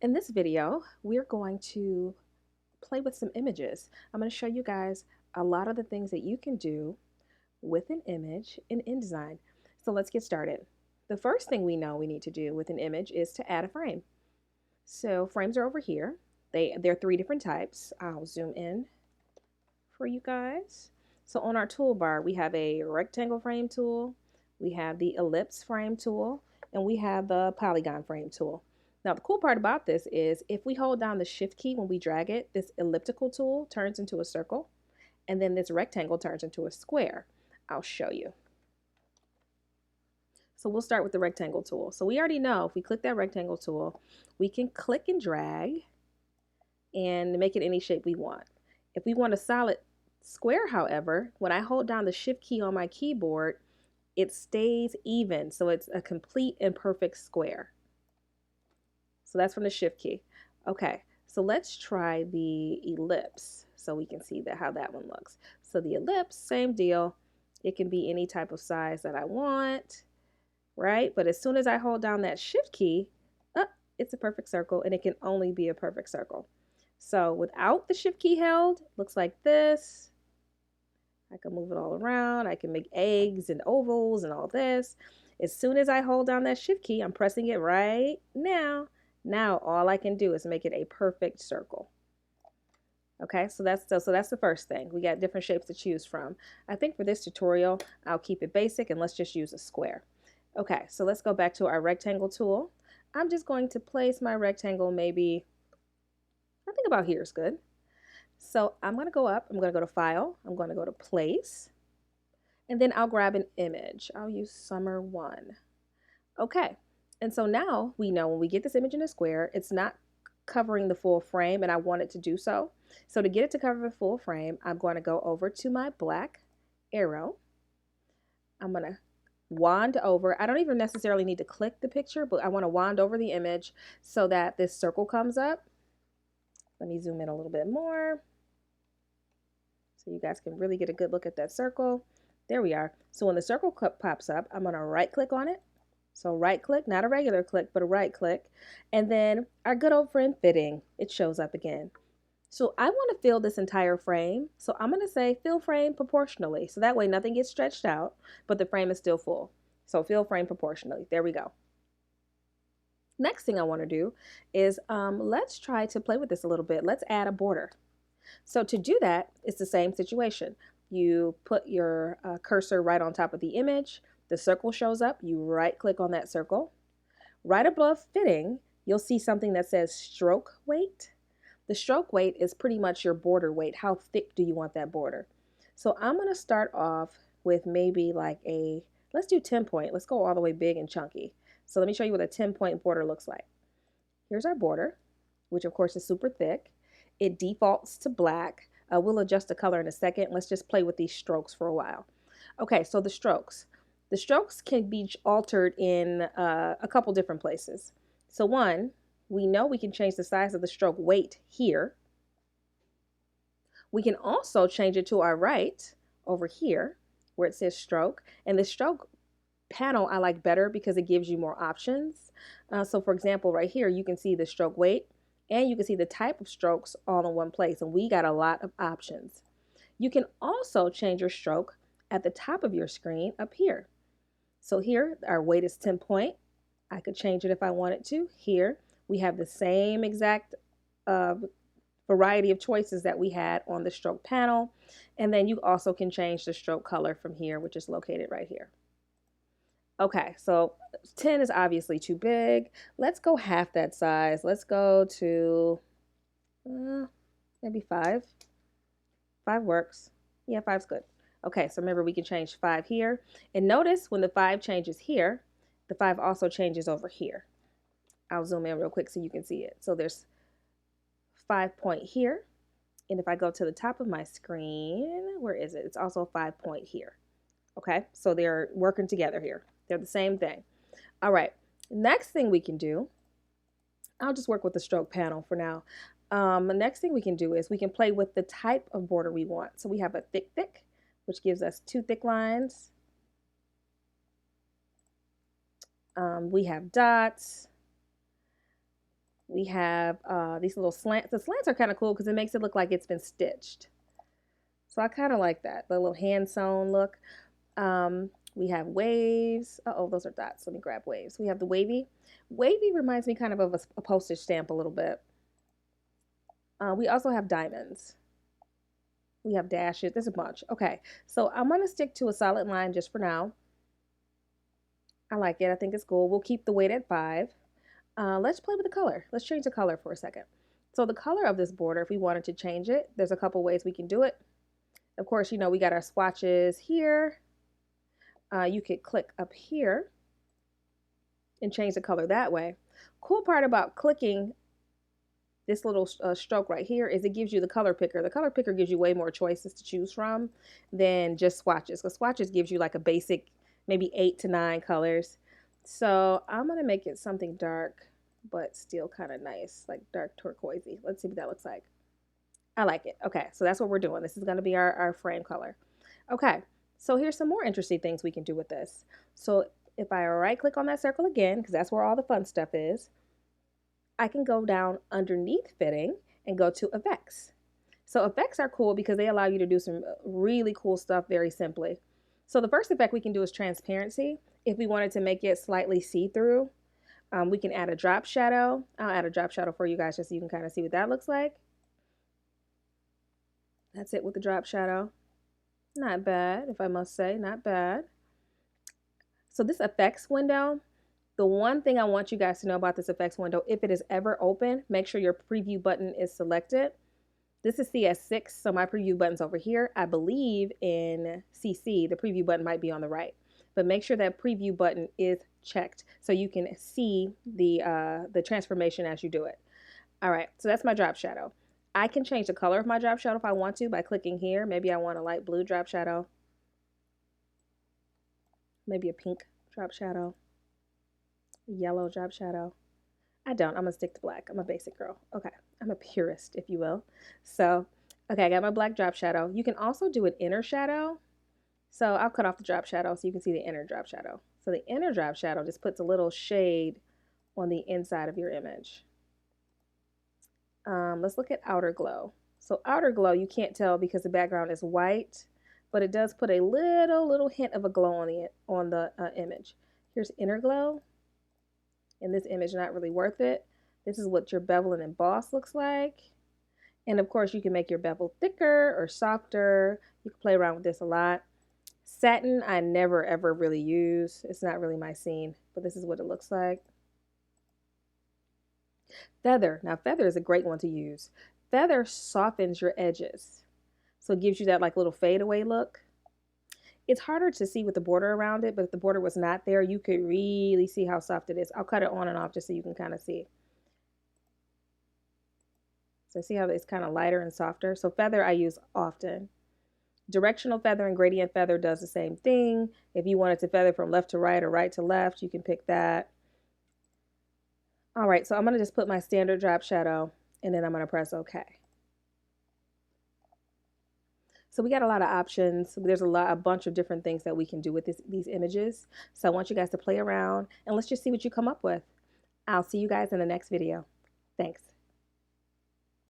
In this video, we're going to play with some images. I'm going to show you guys a lot of the things that you can do with an image in InDesign. So let's get started. The first thing we know we need to do with an image is to add a frame. So frames are over here. There are three different types. I'll zoom in for you guys. So on our toolbar, we have a rectangle frame tool, we have the ellipse frame tool, and we have the polygon frame tool. Now the cool part about this is if we hold down the shift key when we drag it, this elliptical tool turns into a circle, and then this rectangle turns into a square. I'll show you. So we'll start with the rectangle tool. So we already know if we click that rectangle tool, we can click and drag and make it any shape we want. If we want a solid square, however, when I hold down the shift key on my keyboard, it stays even. So it's a complete and perfect square. So that's from the shift key. Okay, so let's try the ellipse so we can see how that one looks. So the ellipse, same deal. It can be any type of size that I want, right? But as soon as I hold down that shift key, it's a perfect circle, and it can only be a perfect circle. So without the shift key held, looks like this. I can move it all around. I can make eggs and ovals and all this. As soon as I hold down that shift key, I'm pressing it right now. Now all I can do is make it a perfect circle. Okay, so that's the first thing. We got different shapes to choose from. I think for this tutorial, I'll keep it basic and let's just use a square. Okay, so let's go back to our rectangle tool. I'm just going to place my rectangle maybe, I think about here is good. So I'm going to go up, I'm going to go to File, I'm going to go to Place, and then I'll grab an image. I'll use Summer 1. Okay, and so now we know when we get this image in a square, it's not covering the full frame, and I want it to do so. So to get it to cover the full frame, I'm going to go over to my black arrow. I'm going to wand over. I don't even necessarily need to click the picture, but I want to wand over the image so that this circle comes up. Let me zoom in a little bit more so you guys can really get a good look at that circle. There we are. So when the circle pops up, I'm going to right click on it. So right click, not a regular click, but a right click. And then our good old friend fitting, it shows up again. So I want to fill this entire frame. So I'm going to say fill frame proportionally. So that way nothing gets stretched out, but the frame is still full. So fill frame proportionally. There we go. Next thing I want to do is let's try to play with this a little bit. Let's add a border. So to do that, it's the same situation. You put your cursor right on top of the image. The circle shows up. You right click on that circle. Right above fitting, you'll see something that says stroke weight. The stroke weight is pretty much your border weight. How thick do you want that border? So I'm going to start off with maybe like let's do 10 point. Let's go all the way big and chunky. So let me show you what a 10-point border looks like. Here's our border, which of course is super thick. It defaults to black. We'll adjust the color in a second. Let's just play with these strokes for a while. Okay, so the strokes. The strokes can be altered in a couple different places. So one, we know we can change the size of the stroke weight here. We can also change it to our right over here where it says stroke. And the stroke panel I like better because it gives you more options. So for example, right here, you can see the stroke weight and you can see the type of strokes all in one place. And we got a lot of options. You can also change your stroke at the top of your screen up here. So here, our weight is 10 point. I could change it if I wanted to. Here, we have the same exact variety of choices that we had on the stroke panel. And then you also can change the stroke color from here, which is located right here. Okay, so 10 is obviously too big. Let's go half that size. Let's go to maybe 5. 5 works. Yeah, 5's good. Okay, so remember we can change 5 here. And notice when the 5 changes here, the 5 also changes over here. I'll zoom in real quick so you can see it. So there's 5 point here. And if I go to the top of my screen, where is it? It's also 5 point here. Okay, so they're working together here. They're the same thing. All right, next thing we can do, I'll just work with the stroke panel for now. The next thing we can do is we can play with the type of border we want. So we have a thick, which gives us 2 thick lines. We have dots. We have these little slants. The slants are kind of cool because it makes it look like it's been stitched. So I kind of like that, the little hand sewn look. We have waves. Oh, those are dots. Let me grab waves. We have the wavy. Wavy reminds me kind of a postage stamp a little bit. We also have diamonds. We have dashes. There's a bunch. Okay, so I'm going to stick to a solid line just for now. I like it. I think it's cool. We'll keep the weight at 5. Let's play with the color. Let's change the color for a second. So the color of this border, if we wanted to change it, there's a couple ways we can do it. Of course, you know, we got our swatches here. You could click up here and change the color that way. Cool part about clicking this little stroke right here is it gives you the color picker. The color picker gives you way more choices to choose from than just swatches, because swatches gives you like a basic maybe 8 to 9 colors. So I'm going to make it something dark but still kind of nice, like dark turquoisey. Let's see what that looks like. I like it. Okay, so that's what we're doing. This is going to be our frame color. Okay, so here's some more interesting things we can do with this. So if I right click on that circle again, because that's where all the fun stuff is, I can go down underneath fitting and go to effects. So effects are cool because they allow you to do some really cool stuff very simply. So the first effect we can do is transparency. If we wanted to make it slightly see-through, we can add a drop shadow. I'll add a drop shadow for you guys just so you can kind of see what that looks like. That's it with the drop shadow. Not bad, if I must say, not bad. So this effects window, the one thing I want you guys to know about this effects window, if it is ever open, make sure your preview button is selected. This is CS6, so my preview button's over here. I believe in CC, the preview button might be on the right. But make sure that preview button is checked so you can see the transformation as you do it. All right, so that's my drop shadow. I can change the color of my drop shadow if I want to by clicking here. Maybe I want a light blue drop shadow. Maybe a pink drop shadow. Yellow drop shadow. I don't. I'm going to stick to black. I'm a basic girl. Okay. I'm a purist, if you will. So, okay, I got my black drop shadow. You can also do an inner shadow. So I'll cut off the drop shadow so you can see the inner drop shadow. So the inner drop shadow just puts a little shade on the inside of your image. Let's look at outer glow. So outer glow, you can't tell because the background is white, but it does put a little hint of a glow on the image. Here's inner glow. In this image, not really worth it. This is what your bevel and emboss looks like. And of course, you can make your bevel thicker or softer. You can play around with this a lot. Satin, I never ever really use. It's not really my scene, but this is what it looks like. Feather. Now, feather is a great one to use. Feather softens your edges. So it gives you that like little fadeaway look. It's harder to see with the border around it, but if the border was not there, you could really see how soft it is. I'll cut it on and off just so you can kind of see. So see how it's kind of lighter and softer? So feather I use often. Directional feather and gradient feather does the same thing. If you wanted to feather from left to right or right to left, you can pick that. All right, so I'm going to just put my standard drop shadow and then I'm going to press OK. So we got a lot of options. There's a bunch of different things that we can do with these images. So I want you guys to play around and let's just see what you come up with. I'll see you guys in the next video. Thanks.